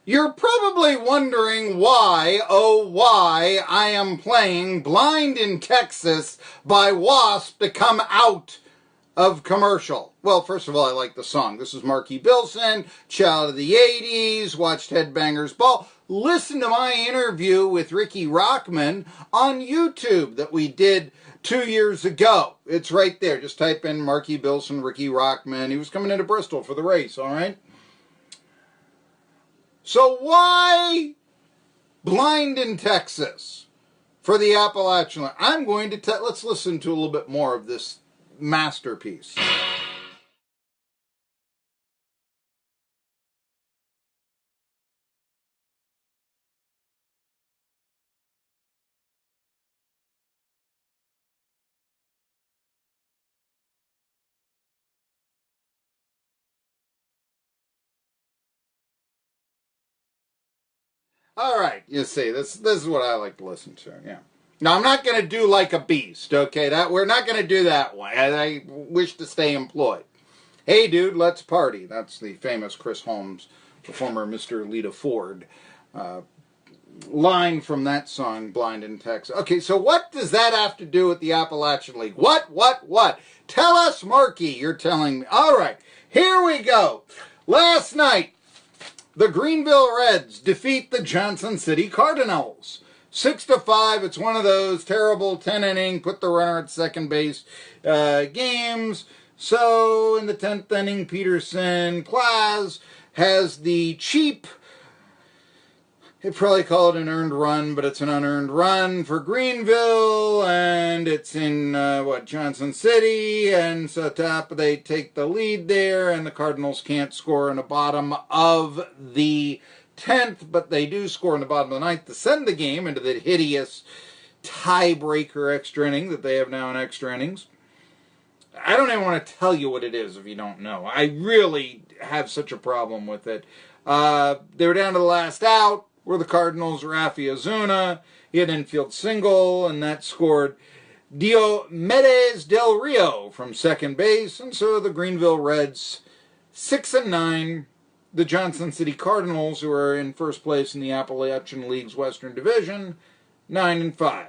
You're probably wondering why, oh why, I am playing Blind in Texas by WASP to come out of commercial. Well, first of all, I like the song. This is Marky Bilson, child of the 80s, watched Headbangers Ball. Listen to my interview with Ricky Rockman on YouTube that we did 2 years ago. It's right there. Just type in Marky Bilson, Ricky Rockman. He was coming into Bristol for the race, all right? So why Blind in Texas for the Appalachian? I'm going to let's listen to a little bit more of this masterpiece. All right, you see, this is what I like to listen to, yeah. Now, I'm not going to do Like a Beast, okay? We're not going to do that one. I wish to stay employed. Hey, dude, let's party. That's the famous Chris Holmes, the former Mr. Lita Ford, line from that song, Blind in Texas. Okay, so what does that have to do with the Appalachian League? What? Tell us, Marky, you're telling me. All right, here we go. Last night, the Greeneville Reds defeat the Johnson City Cardinals. 6-5. It's one of those terrible 10-inning, put the runner at second base games. So in the 10th inning, Peterson Plaz has the cheap, they'd probably call it an earned run, but it's an unearned run for Greeneville, and it's in, Johnson City, and so they take the lead there, and the Cardinals can't score in the bottom of the 10th, but they do score in the bottom of the 9th to send the game into the hideous tiebreaker extra inning that they have now in extra innings. I don't even want to tell you what it is if you don't know. I really have such a problem with it. They were down to the last out, where the Cardinals, Rafi Ozuna, he had an infield single, and that scored Diomedes Del Rio from second base, and so the Greeneville Reds 6-9. The Johnson City Cardinals, who are in first place in the Appalachian League's Western Division, 9-5.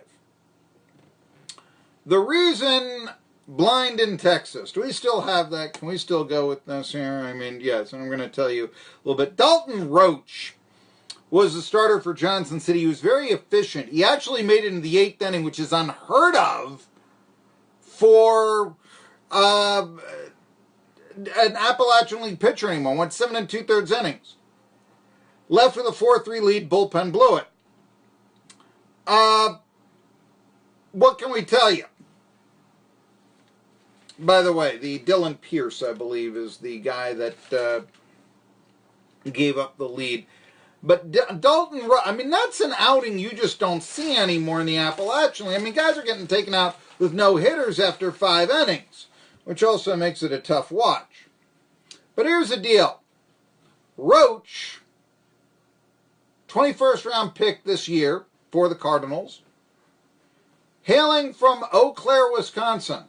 The reason Blind in Texas, do we still have that? Can we still go with this here? I mean, yes, and I'm going to tell you a little bit. Dalton Roach was the starter for Johnson City. He was very efficient. He actually made it in the 8th inning, which is unheard of for an Appalachian League pitcher anymore. Went 7 2/3 innings. Left with a 4-3 lead. Bullpen blew it. What can we tell you? By the way, the Dylan Pierce, I believe, is the guy that gave up the lead. But Dalton, I mean, that's an outing you just don't see anymore in the Appalachian League. I mean, guys are getting taken out with no hitters after 5 innings, which also makes it a tough watch. But here's the deal. Roach, 21st round pick this year for the Cardinals, hailing from Eau Claire, Wisconsin.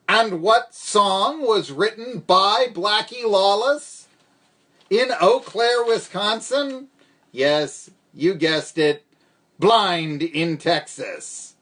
And what song was written by Blackie Lawless in Eau Claire, Wisconsin? Yes, you guessed it, Blind in Texas.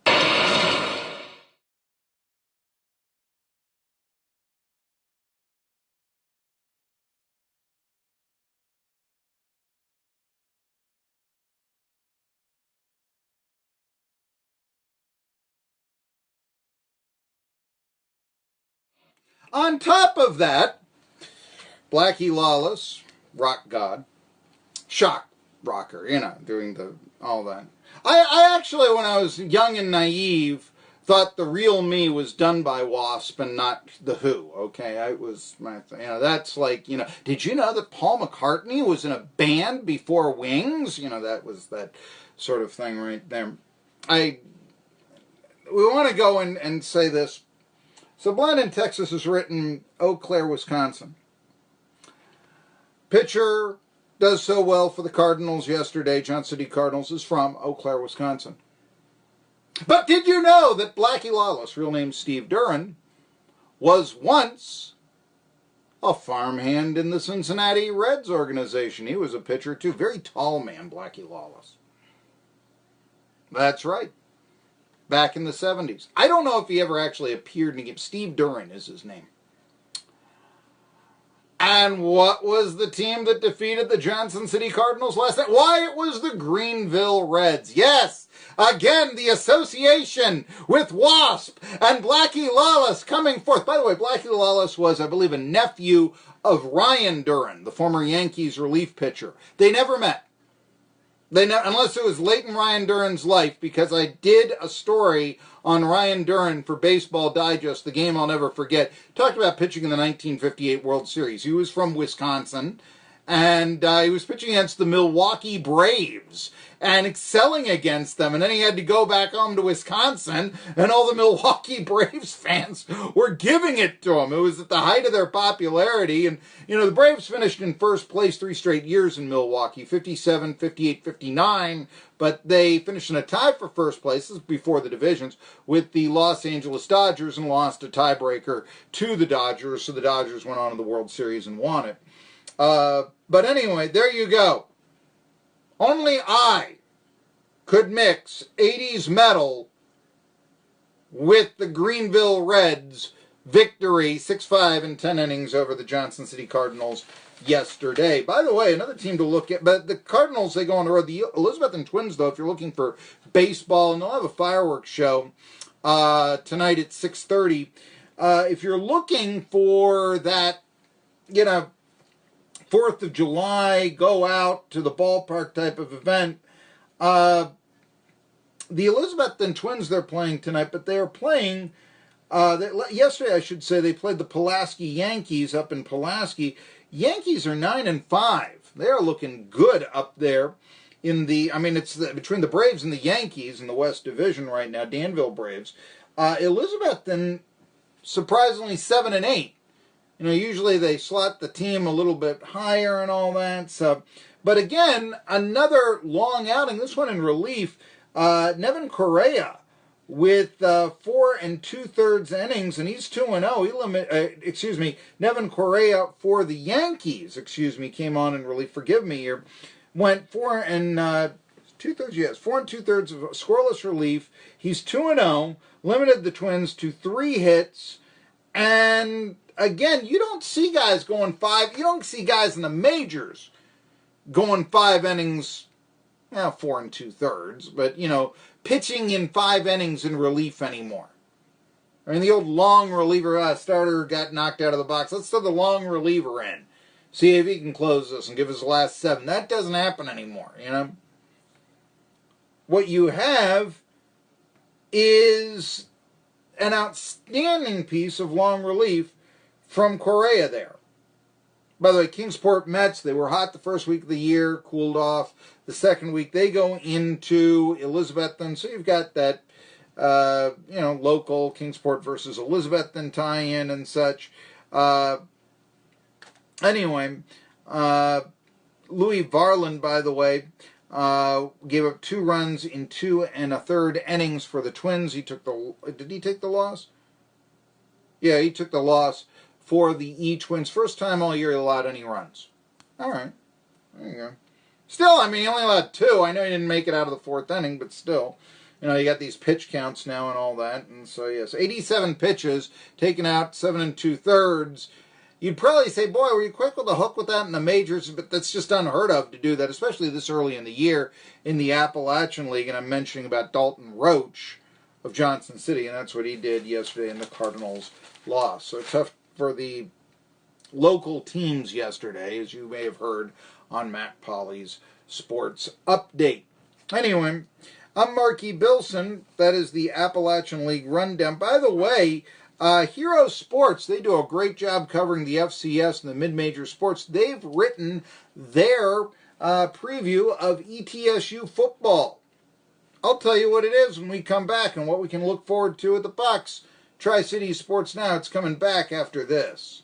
On top of that, Blackie Lawless, rock god, shock rocker, doing all that. I actually, when I was young and naive, thought the real me was done by WASP and not the Who. Okay, I was that's like, did you know that Paul McCartney was in a band before Wings? That was that sort of thing right there. We want to go and say this. So Blind in Texas is written Eau Claire, Wisconsin. Pitcher does so well for the Cardinals yesterday. Johnson City Cardinals is from Eau Claire, Wisconsin. But did you know that Blackie Lawless, real name Steve Duran, was once a farmhand in the Cincinnati Reds organization. He was a pitcher too. Very tall man, Blackie Lawless. That's right. Back in the 70s. I don't know if he ever actually appeared in a game. Steve Duran is his name. And what was the team that defeated the Johnson City Cardinals last night? Why, it was the Greeneville Reds. Yes, again, the association with WASP and Blackie Lawless coming forth. By the way, Blackie Lawless was, I believe, a nephew of Ryan Duran, the former Yankees relief pitcher. They never met. Unless it was late in Ryan Duran's life, because I did a story on Ryan Duran for Baseball Digest, the game I'll never forget. Talked about pitching in the 1958 World Series. He was from Wisconsin, and he was pitching against the Milwaukee Braves and excelling against them. And then he had to go back home to Wisconsin, and all the Milwaukee Braves fans were giving it to him. It was at the height of their popularity. And, you know, the Braves finished in first place 3 straight years in Milwaukee, 57, 58, 59. But they finished in a tie for first place, this is before the divisions, with the Los Angeles Dodgers and lost a tiebreaker to the Dodgers. So the Dodgers went on to the World Series and won it. But anyway, there you go. Only I could mix 80s metal with the Greeneville Reds victory, 6-5 in 10 innings over the Johnson City Cardinals yesterday. By the way, another team to look at, but the Cardinals, they go on the road. The Elizabethton Twins, though, if you're looking for baseball, and they'll have a fireworks show tonight at 6:30. If you're looking for that, you know, 4th of July, go out to the ballpark type of event. The Elizabethton Twins, they're playing tonight, but they are playing, yesterday I should say, they played the Pulaski Yankees up in Pulaski. Yankees are 9-5. They are looking good up there in the, I mean, it's between the Braves and the Yankees in the West Division right now, Danville Braves. Elizabethton, surprisingly, 7-8. You know, usually they slot the team a little bit higher and all that. So, but again, another long outing. This one in relief. Nevin Correa with 4 2/3 innings, and he's 2-0. Nevin Correa for the Yankees, came on in relief. Forgive me here. Went 4 2/3. Yes, 4 2/3 of scoreless relief. He's 2-0. Limited the Twins to 3 hits, and again, you don't see guys going 5. You don't see guys in the majors going 5 innings, 4 2/3, but, you know, pitching in 5 innings in relief anymore. I mean, the old long reliever starter got knocked out of the box. Let's throw the long reliever in. See if he can close this and give us the last 7. That doesn't happen anymore, you know. What you have is an outstanding piece of long relief from Correa there. By the way, Kingsport Mets, they were hot the first week of the year, cooled off. The second week, they go into Elizabethton. So you've got that, local Kingsport versus Elizabethton tie-in and such. Anyway, Louis Varland, by the way, gave up 2 runs in 2 1/3 innings for the Twins. Did he take the loss? Yeah, he took the loss for the Twins. First time all year he allowed any runs. All right. There you go. Still, I mean, he only allowed 2. I know he didn't make it out of the 4th inning, but still. You know, you got these pitch counts now and all that. And so, yes, 87 pitches, taken out 7 2/3. You'd probably say, boy, were you quick with the hook with that in the majors? But that's just unheard of to do that, especially this early in the year in the Appalachian League. And I'm mentioning about Dalton Roach of Johnson City, and that's what he did yesterday, and the Cardinals lost. So tough for the local teams yesterday, as you may have heard on Matt Polly's Sports Update. Anyway, I'm Marky Bilson. That is the Appalachian League rundown. By the way, Hero Sports, they do a great job covering the FCS and the mid-major sports. They've written their preview of ETSU football. I'll tell you what it is when we come back and what we can look forward to at the Bucks. Tri-City Sports Now, it's coming back after this.